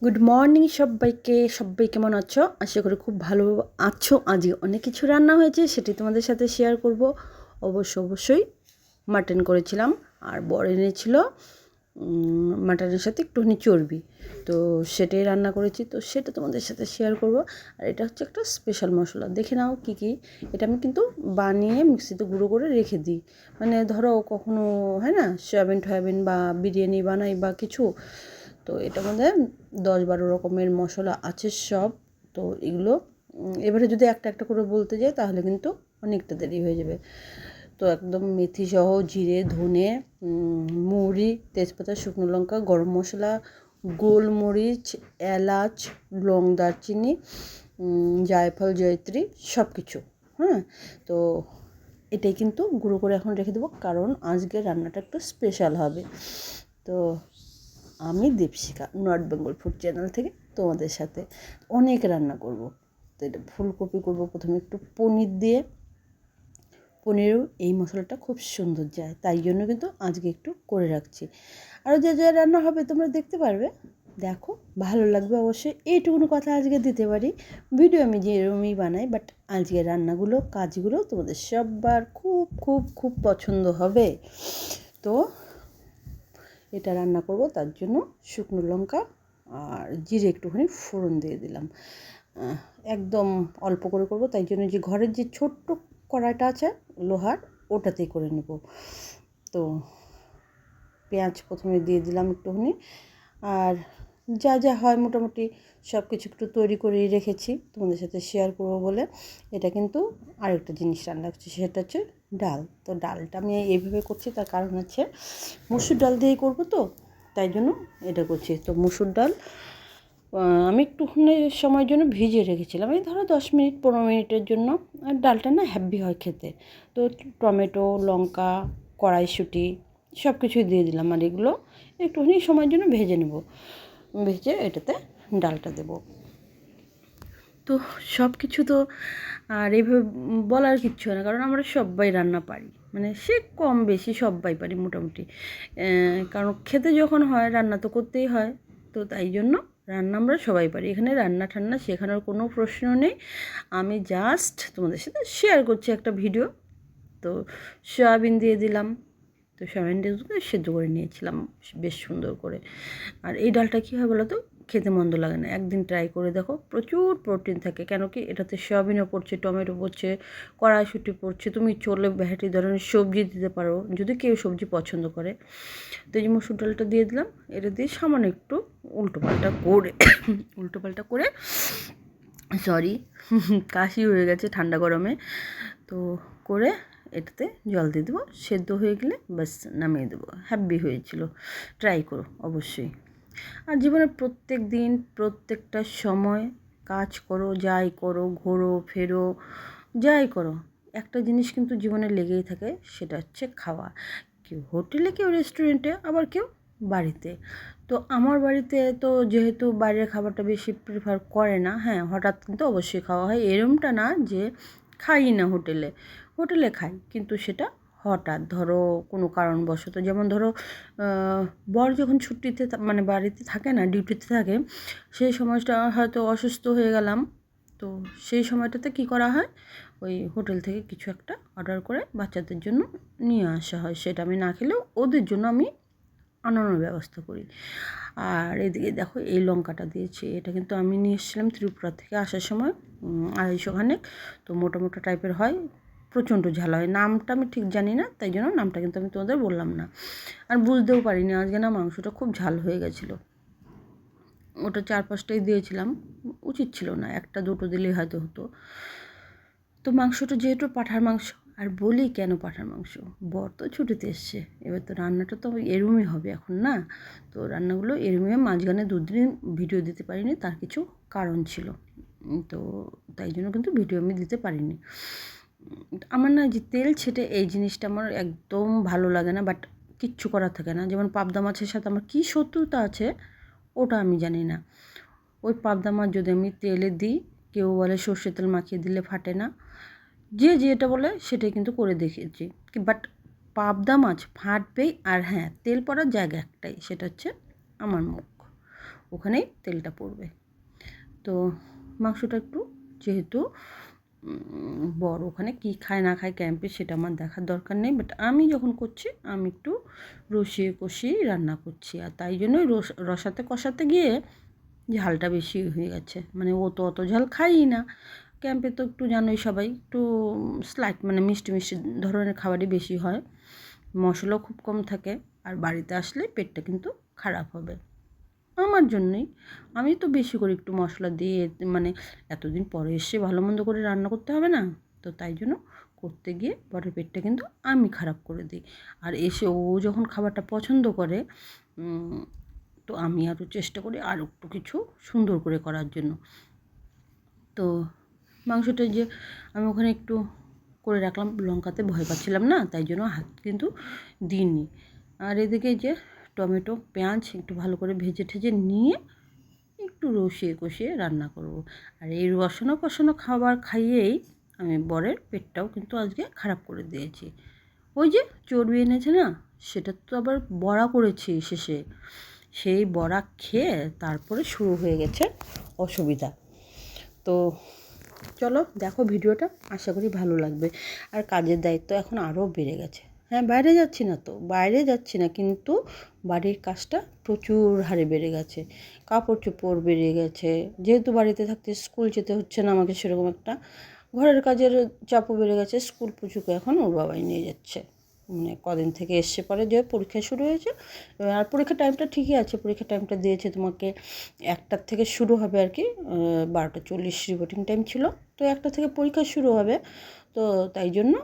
Good morning সবাইকে। সবাই কেমন আছো? আশা করি খুব ভালো আছো। আজকে অনেক কিছু রান্না হয়েছে, সেটি তোমাদের সাথে শেয়ার করব। অবশ্যই মাটন করেছিলাম, আর বর এনেছিল মাটনের সাথে একটুখানি চর্বি, তো সেটাই রান্না করেছি, তো সেটা তোমাদের সাথে শেয়ার করব। আর এটা হচ্ছে একটা স্পেশাল মশলা, দেখে নাও কী কী। এটা আমি কিন্তু বানিয়ে মিক্সিতে গুঁড়ো করে রেখে দিই, মানে ধরো কখনো হয় না সয়াবিন বা বিরিয়ানি বানাই বা কিছু, তো এটার মধ্যে 10-12 রকমের মশলা আছে সব। তো এগুলো এবারে যদি একটা একটা করে বলতে যাই তাহলে কিন্তু অনেকটা দেরি হয়ে যাবে। তো একদম মেথি সহ জিরে, ধনে, মৌরি, তেজপাতা, শুকনো লঙ্কা, গরম মশলা, গোলমরিচ, এলাচ, লং, দারচিনি, জায়ফল, জয়ত্রী, সব কিছু। হ্যাঁ, তো এটাই কিন্তু গুঁড়ো করে এখন রেখে দেবো, কারণ আজকে রান্নাটা একটু স্পেশাল হবে। তো আমি দীপশিখা, নর্থ বেঙ্গল ফুড চ্যানেল থেকে তোমাদের সাথে অনেক রান্না করব। তো এটা ফুলকপি করব প্রথমে একটু পনির দিয়ে, পনিরেও এই মশলাটা খুব সুন্দর যায়, তাই জন্য কিন্তু আজকে একটু করে রাখছি। আরও যা রান্না হবে তোমরা দেখতে পারবে, দেখো ভালো লাগবে অবশ্যই। এইটুকুনো কথা আজকে দিতে পারি, ভিডিও আমি যেরকমই বানাই, বাট আজকে রান্নাগুলো কাজগুলো তোমাদের সবার খুব খুব খুব পছন্দ হবে। তো এটা রান্না করব, তার জন্য শুকনো লঙ্কা আর জিরে একটুখানি ফোড়ন দিয়ে দিলাম। একদম অল্প করে করব, তাই জন্য যে ঘরের যে ছোট্ট কড়াইটা আছে লোহার, ওটাতেই করে নেব। তো পেঁয়াজ প্রথমে দিয়ে দিলাম একটুখানি, আর যা হয় মোটামুটি সব কিছু একটু তৈরি করেই রেখেছি তোমাদের সাথে শেয়ার করবো বলে। এটা কিন্তু আরেকটা জিনিস রান্না করছি, সেটা হচ্ছে ডাল। তো ডালটা আমি এইভাবে করছি, তার কারণ হচ্ছে মুসুর ডাল দিয়েই করবো, তো তাই জন্য এটা করছি। তো মুসুর ডাল আমি একটুখানি সময়ের জন্য ভিজিয়ে রেখেছিলাম, এই ধরো 10-15 মিনিটের জন্য। আর ডালটা না হ্যাভি হয় খেতে। তো টমেটো, লঙ্কা, কড়াইশুঁটি সব কিছুই দিয়ে দিলাম, আর এগুলো একটুখানি সময়ের জন্য ভেজে নেব। ভেজে এটাতে ডালটা দেব। তো সব কিছু তো আর এইভাবে বলার কিচ্ছু না, কারণ আমরা সবাই রান্না পারি, মানে সে কম বেশি সবাই পারি মোটামুটি। কারণ খেতে যখন হয় রান্না তো করতেই হয়, তো তাই জন্য রান্না আমরা সবাই পারি। এখানে রান্না ঠান্না শেখানোর কোনো প্রশ্ন নেই, আমি জাস্ট তোমাদের সাথে শেয়ার করছি একটা ভিডিও। তো সয়াবিন দিয়ে দিলাম, তো সয়াবিনটা সেদ্ধ করে নিয়েছিলাম বেশ সুন্দর করে। আর এই ডালটা কী হয় বলো তো, খেতে মন্দ লাগে না, একদিন ট্রাই করে দেখো। প্রচুর প্রোটিন থাকে, কেন কি এটাতে সয়াবিনও পড়ছে, টমেটো পড়ছে, কড়াইশুঁটি পড়ছে, তুমি ছোলে ভ্যারাইটি ধরনের সবজি দিতে পারো যদি কেউ সবজি পছন্দ করে। তো এই যে মসুর ডালটা দিয়ে দিলাম, এটা দিয়ে সামান্য একটু উল্টোপাল্টা করে সরি কাশি হয়ে গেছে ঠান্ডা গরমে, তো করে এটাতে জল দিয়ে দেবো, সেদ্ধ হয়ে গেলে ব্যাস নামিয়ে দেবো। হ্যাপি হয়েছিল, ট্রাই করো অবশ্যই। আর জীবনের প্রত্যেক দিন প্রত্যেকটা সময় কাজ করো, যাই করো, ঘোরো ফেরো, যাই করো, একটা জিনিস কিন্তু জীবনে লেগেই থাকে, সেটা হচ্ছে খাওয়া। কেউ হোটেলে, কেউ রেস্টুরেন্টে, আবার কেউ বাড়িতে। তো আমার বাড়িতে তো যেহেতু বাইরের খাবারটা বেশি প্রিফার করে না, হ্যাঁ হঠাৎ কিন্তু অবশ্যই খাওয়া হয়, এরমটা না যে খাই না। হোটেলে খাই, কিন্তু সেটা হঠাৎ, ধরো কোনো কারণবশত, যেমন ধরো বর যখন ছুটিতে মানে বাড়িতে থাকে না, ডিউটিতে থাকে, সেই সময়টা হয়তো অসুস্থ হয়ে গেলাম, তো সেই সময়টাতে কি করা হয়, ওই হোটেল থেকে কিছু একটা অর্ডার করে বাচ্চাদের জন্য নিয়ে আসা হয়, সেটা আমি না খেলেও ওদের জন্য আমি আনানোর ব্যবস্থা করি। আর এদিকে দেখো এই লঙ্কাটা দিয়েছি, এটা কিন্তু আমি নিয়ে এসেছিলাম ত্রিপুরা থেকে আসার সময়, 250 খানেক। তো মোটা মোটা টাইপের হয়, প্রচণ্ড ঝাল হয়, নামটা আমি ঠিক জানি না, তাই জন্য নামটা কিন্তু আমি তোমাদের বললাম না। আর বুঝতেও পারিনি আজকে না, মাংসটা খুব ঝাল হয়ে গেছিলো। ওটা 4-5টাই দিয়েছিলাম, উচিত ছিল না, 1-2টো দিলেই হয়তো হতো। তো মাংসটা যেহেতু পাঁঠার মাংস, আর বলি কেন পাঁঠার মাংস, বর তো ছুটিতে এসছে, এবার তো রান্নাটা তো এরমই হবে এখন না। তো রান্নাগুলো এরমই, মাঝখানে 2 দিন ভিডিও দিতে পারিনি, তার কিছু কারণ ছিল। তো তাই জন্য কিন্তু ভিডিও আমি দিতে পারিনি। আমার না যে তেল ছেটে এই জিনিসটা আমার একদম ভালো লাগে না, বাট কিচ্ছু করার থাকে না। যেমন পাবদা মাছের সাথে আমার কী শত্রুতা আছে ওটা আমি জানি না। ওই পাবদা মাছ যদি আমি তেলে দিই, কেউ বলে সর্ষের তেল মাখিয়ে দিলে ফাটে না, যে যেটা বলে সেটাই কিন্তু করে দেখিয়েছি, বাট পাবদা মাছ ফাটবেই। আর হ্যাঁ, তেল পড়ার জায়গা একটাই, সেটা হচ্ছে আমার মুখ। ওখানেই তেলটা পড়বে। তো মাংসটা একটু যেহেতু বর ওখানে কী খায় না খায় ক্যাম্পে সেটা আমার দেখার দরকার নেই, বাট আমি যখন করছি আমি একটু রসিয়ে কষিয়ে রান্না করছি, আর তাই জন্যই রসাতে কষাতে গিয়ে ঝালটা বেশি হয়ে গেছে। মানে ও তো অত ঝাল খাইই না, ক্যাম্পে তো একটু জানোই সবাই একটু স্লাইট মানে মিষ্টি মিষ্টি ধরনের খাবারই বেশি হয়, মশলাও খুব কম থাকে, আর বাড়িতে আসলে পেটটা কিন্তু খারাপ হবে আমার জন্যই। আমি তো বেশি করে একটু মশলা দিয়ে মানে এতদিন পরে এসে ভালো মন্দ করে রান্না করতে হবে না, তো তাই জন্য করতে গিয়ে বরের পেটটা কিন্তু আমি খারাপ করে দিই। আর এসে ও যখন খাবারটা পছন্দ করে তো আমি আরও চেষ্টা করি আর একটু কিছু সুন্দর করে করার জন্য। তো মাংসটা যে আমি ওখানে একটু করে রাখলাম, লঙ্কাতে ভয় পাচ্ছিলাম না, তাই জন্য হাত কিন্তু দিইনি। আর এদিকে যে টমেটো পেঁয়াজ একটু ভালো করে ভেজে ঠেজে নিয়ে একটু রসিয়ে কষিয়ে রান্না করব। আর এই রসানো কষানো খাবার খাইয়েই আমি বরের পেটটাও কিন্তু আজকে খারাপ করে দিয়েছি। ওই যে চর্বি এনেছে না, সেটা তো আবার বড়া করেছি শেষে, সেই বড়া খেয়ে তারপরে শুরু হয়ে গেছে অসুবিধা। তো চলো দেখো ভিডিওটা, আশা করি ভালো লাগবে। আর কাজের দায়িত্ব এখন আরও বেড়ে গেছে। হ্যাঁ, বাইরে যাচ্ছি না তো, বাইরে যাচ্ছি না, কিন্তু বাড়ির কাজটা প্রচুর হারে বেড়ে গেছে, কাপড় চোপড় বেড়ে গেছে, যেহেতু বাড়িতে থাকতে স্কুল যেতে হচ্ছে না আমাকে সেরকম একটা, ঘরের কাজের চাপও বেড়ে গেছে। স্কুল পুচুকে এখন ওর বাবাই নিয়ে যাচ্ছে, মানে কদিন থেকে এসছে পরে যে পরীক্ষা শুরু হয়েছে। আর পরীক্ষার টাইমটা ঠিকই আছে, পরীক্ষার টাইমটা দিয়েছে তোমাকে 1টার থেকে শুরু হবে আর কি, 12টা 40 রিপোর্টিং টাইম ছিল, তো 1টা থেকে পরীক্ষা শুরু হবে। তো তাই জন্য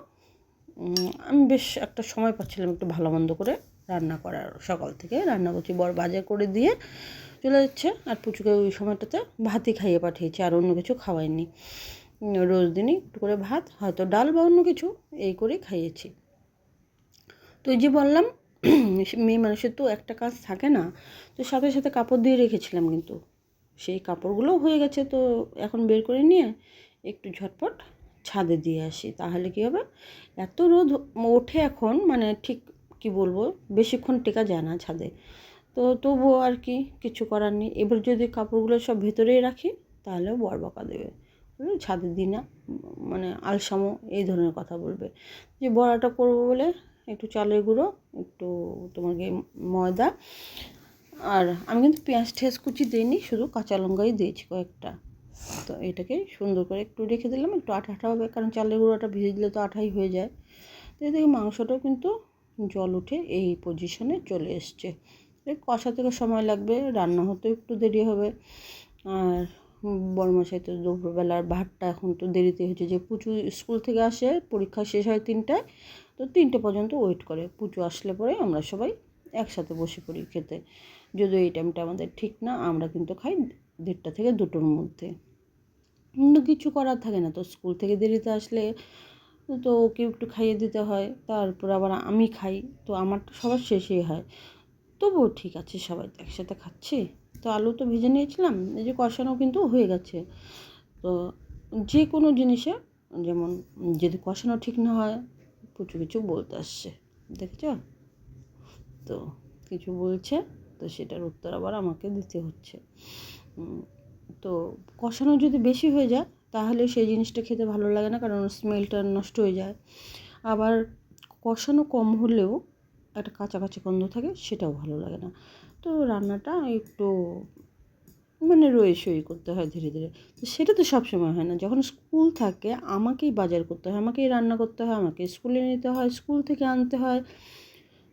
আমি বেশ একটা সময় পাচ্ছিলাম একটু ভালো মন্দ করে রান্না করার। সকাল থেকে রান্না করছি, বর বাজার করে দিয়ে চলে যাচ্ছে, আর পুচুকে ওই সময়টাতে ভাতই খাইয়ে পাঠিয়েছি, আর অন্য কিছু খাওয়াইনি। রোজ দিনই একটু করে ভাত, হয়তো ডাল বা অন্য কিছু এই করেই খাইয়েছি। তো এই যে বললাম মেয়ে মানুষের তো একটা কাজ থাকে না, তো সাথে সাথে কাপড় দিয়ে রেখেছিলাম, কিন্তু সেই কাপড়গুলোও হয়ে গেছে। তো এখন বের করে নিয়ে একটু ঝটপট ছাদে দিয়ে আসি, তাহলে কী হবে, এত রোদ ওঠে এখন, মানে ঠিক কি বলবো, বেশিক্ষণ টেকা যায় না ছাদে। তো তবুও আর কি কিছু করার নেই। এবার যদি কাপড়গুলো সব ভেতরেই রাখি তাহলেও বর বকা দেবে, ছাদে দিই না, মানে আলসামো এই ধরনের কথা বলবে। যে বড়াটা করবো বলে একটু চালের গুঁড়ো, একটু তোমাকে ময়দা, আর আমি কিন্তু পেঁয়াজ ঠেয়াজ কুচি দিইনি, শুধু কাঁচা লঙ্কাই দিয়েছি কয়েকটা। তো এটাকে সুন্দর করে একটু রেখে দিলাম, একটু আঠা আঠা হবে, কারণ চালের গুঁড়োটা ভেজে দিলে তো আঠাই হয়ে যায়। তো এদিকে মাংসটাও কিন্তু জল উঠে এই পজিশনে চলে এসছে। কষা থেকে সময় লাগবে, রান্না হতেও একটু দেরি হবে। আর বড়মশাই তো দুপুরবেলার ভাতটা এখন তো দেরিতে হয়েছে, যে পুচু স্কুল থেকে আসে, পরীক্ষা শেষ হয় 3টায়, তো 3টে পর্যন্ত ওয়েট করে। পুচু আসলে পরে আমরা সবাই একসাথে বসে পড়ি খেতে, যদিও এই টাইমটা আমাদের ঠিক না, আমরা কিন্তু খাই 1:30 থেকে 2টোর মধ্যে। কিন্তু কিছু করার থাকে না, তো স্কুল থেকে দেরিতে আসলে তো ওকে একটু খাইয়ে দিতে হয়, তারপর আবার আমি খাই, তো আমার তো সবার শেষেই হয়। তবুও ঠিক আছে, সবাই তো একসাথে খাচ্ছি। তো আলু তো ভেজে নিয়েছিলাম, এই যে কষানো কিন্তু হয়ে গেছে। তো যে কোনো জিনিসে, যেমন যদি কষানো ঠিক না হয়, কিছু কিছু বলতে আসছে, দেখছ তো, কিছু বলছে, তো সেটার উত্তর আবার আমাকে দিতে হচ্ছে। তো কষানো যদি বেশি হয়ে যায় তাহলে সেই জিনিসটা খেতে ভালো লাগে না, কারণ স্মেলটা নষ্ট হয়ে যায়। আবার কষানো কম হলেও একটা কাঁচা কাঁচা গন্ধ থাকে, সেটাও ভালো লাগে না। তো রান্নাটা একটু মানে রয়ে করতে হয় ধীরে ধীরে। তো সেটা তো সবসময় হয় না, যখন স্কুল থাকে আমাকেই বাজার করতে হয়, আমাকেই রান্না করতে হয়, আমাকে স্কুলে নিতে হয়, স্কুল থেকে আনতে হয়,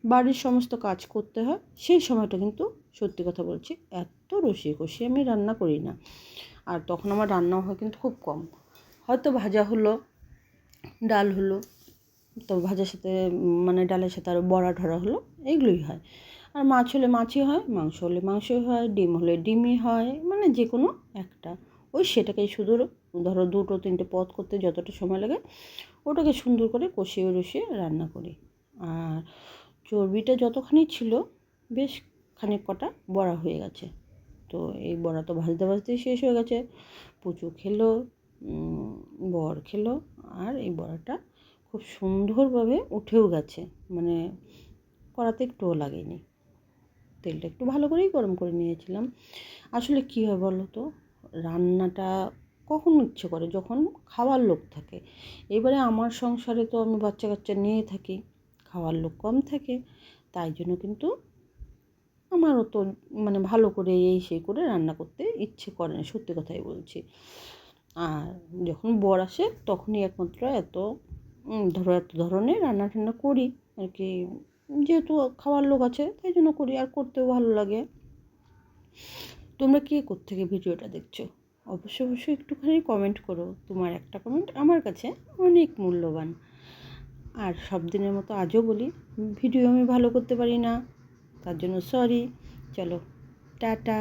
বাড়ির সমস্ত কাজ করতে হয়, সেই সময়টা কিন্তু সত্যি কথা বলছি এত রসিয়ে কষিয়ে আমি রান্না করি না। আর তখন আমার রান্নাও হয় কিন্তু খুব কম, হয়তো ভাজা হলো, ডাল হলো, তো ভাজার সাথে মানে ডালের সাথে আরও বড়া ঢড়া হলো, এগুলোই হয়। আর মাছ হলে মাছই হয়, মাংস হলে মাংসই হয়, ডিম হলে ডিমই হয়, মানে যে কোনো একটা, ওই সেটাকেই শুধু ধরো 2-3টে পদ করতে যতটা সময় লাগে ওটাকে সুন্দর করে কষিয়ে রসিয়ে রান্না করি। আর চর্বিটা যতখানি ছিল বেশ খানিক কটা বড়া হয়ে গেছে, তো এই বড়া তো ভাজতে ভাজতেই শেষ হয়ে গেছে। পুচু খেলো, বর খেলো, আর এই বড়াটা খুব সুন্দরভাবে উঠেও গেছে, মানে কড়াতে একটুও লাগেনি। তো তেলটা একটু ভালো করেই গরম করে নিয়েছিলাম। আসলে কী হয় বলো তো, রান্নাটা কখন ইচ্ছে করে, যখন খাওয়ার লোক থাকে। এবারে আমার সংসারে তো আমি বাচ্চা কাচ্চা নিয়ে থাকি, খাওয়ার লোক কম থাকে, তাই জন্য কিন্তু আমারও তো মানে ভালো করে এই সেই করে রান্না করতে ইচ্ছে করে না, সত্যি কথাই বলছি। আর যখন বর আসে তখনই একমাত্র এত এত ধরনের রান্না টান্না করি আর কি, যেহেতু খাওয়ার লোক আছে তাই জন্য করি, আর করতেও ভালো লাগে। তোমরা কে কোত্থেকে ভিডিওটা দেখছো অবশ্যই অবশ্যই একটুখানি কমেন্ট করো, তোমার একটা কমেন্ট আমার কাছে অনেক মূল্যবান। আর সব দিনের মতো আজও বলি, ভিডিও আমি ভালো করতে পারি না, তার জন্য সরি। চলো, টাটা।